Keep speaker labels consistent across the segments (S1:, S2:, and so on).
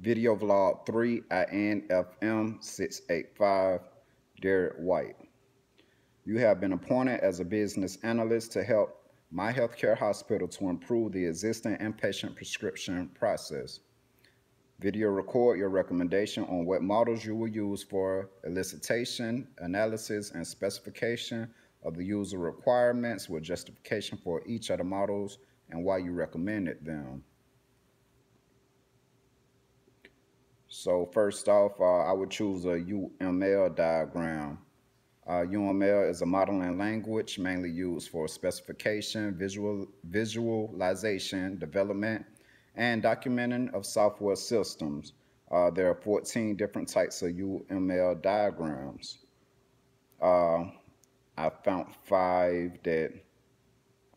S1: Video Vlog 3 at Infm 685, Derek White. You have been appointed as a business analyst to help My Healthcare Hospital to improve the existing inpatient prescription process. Video record your recommendation on what models you will use for elicitation, analysis, and specification of the user requirements with justification for each of the models and why you recommended them. So first off, I would choose a UML diagram. UML is a modeling language mainly used for specification, visualization, development, and documenting of software systems. There are 14 different types of UML diagrams. I found 5 that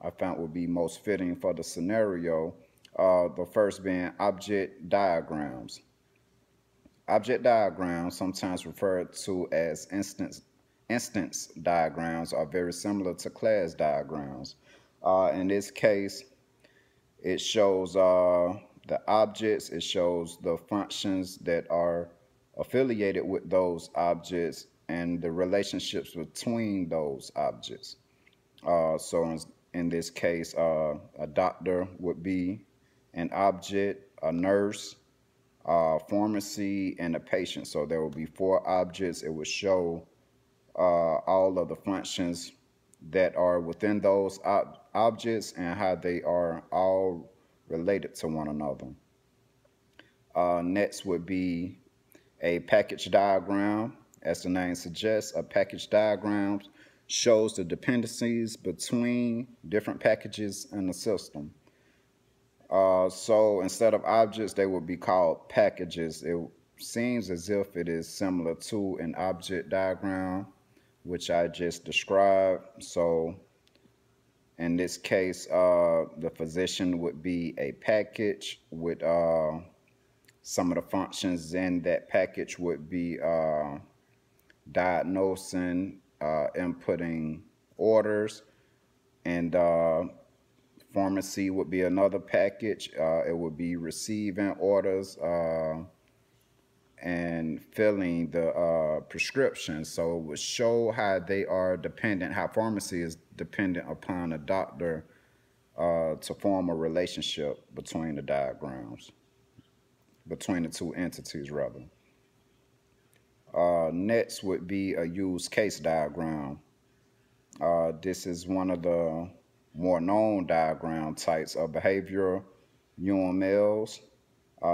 S1: I found would be most fitting for the scenario. The first being object diagrams. Object diagrams, sometimes referred to as instance diagrams, are very similar to class diagrams. In this case, it shows the objects, it shows the functions that are affiliated with those objects and the relationships between those objects. So in this case, a doctor would be an object, a nurse, pharmacy, and a patient. So there will be 4 objects. It would show all of the functions that are within those objects and how they are all related to one another. Next would be a package diagram. As the name suggests, a package diagram shows the dependencies between different packages in the system. So instead of objects, they would be called packages. It seems as if it is similar to an object diagram, which I just described. So in this case, the physician would be a package with some of the functions in that package would be diagnosing, inputting orders, and pharmacy would be another package. It would be receiving orders and filling the prescription. So it would show how they are dependent, how pharmacy is dependent upon a doctor to form a relationship between the diagrams, between the two entities rather. Next would be a use case diagram. This is one of the more known diagram types of behavioral UMLs.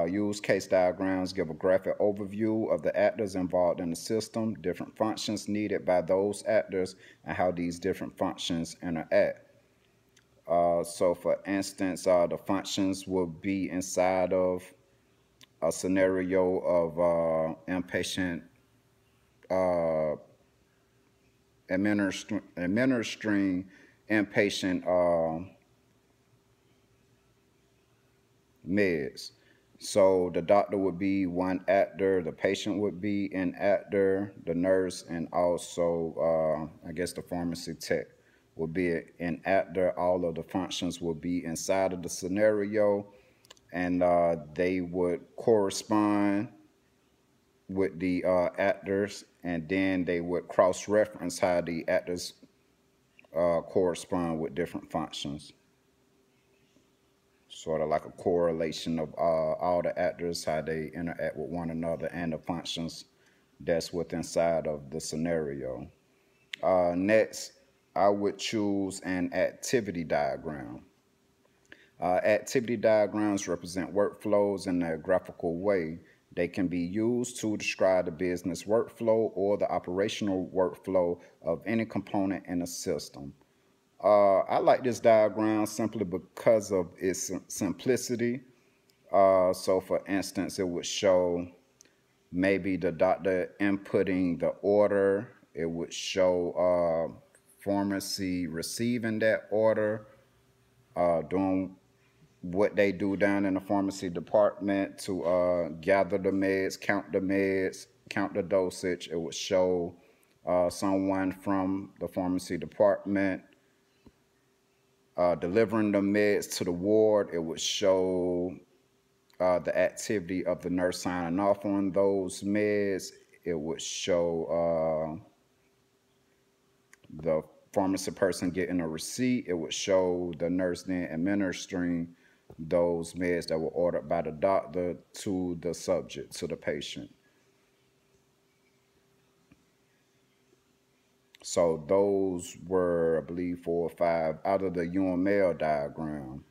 S1: Use case diagrams give a graphic overview of the actors involved in the system, different functions needed by those actors, and how these different functions interact. So for instance, the functions will be inside of a scenario of inpatient administering inpatient meds. So the doctor would be one actor, the patient would be an actor, the nurse, and also I guess the pharmacy tech would be an actor. All of the functions would be inside of the scenario, and they would correspond with the actors, and then they would cross-reference how the actors correspond with different functions. Sort of like a correlation of all the actors, how they interact with one another, and the functions that's within inside of the scenario. Next, I would choose an activity diagram. Activity diagrams represent workflows in a graphical way. They can be used to describe the business workflow or the operational workflow of any component in a system. I like this diagram simply because of its simplicity. So for instance, it would show maybe the doctor inputting the order. It would show pharmacy receiving that order, doing what they do down in the pharmacy department to gather the meds, count the dosage. It would show someone from the pharmacy department delivering the meds to the ward. It would show the activity of the nurse signing off on those meds. It would show the pharmacy person getting a receipt. It would show the nurse then administering those meds that were ordered by the doctor to the subject, to the patient. So those were, I believe, 4 or 5 out of the UML diagram.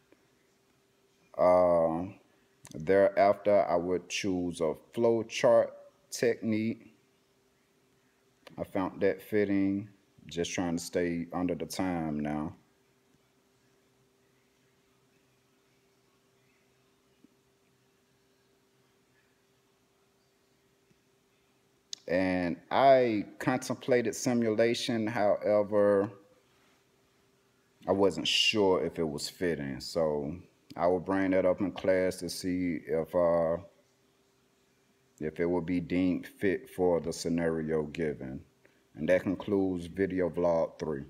S1: Thereafter, I would choose a flow chart technique. I found that fitting. Just trying to stay under the time now. And I contemplated simulation, however, I wasn't sure if it was fitting. So I will bring that up in class to see if it would be deemed fit for the scenario given. And that concludes video vlog 3.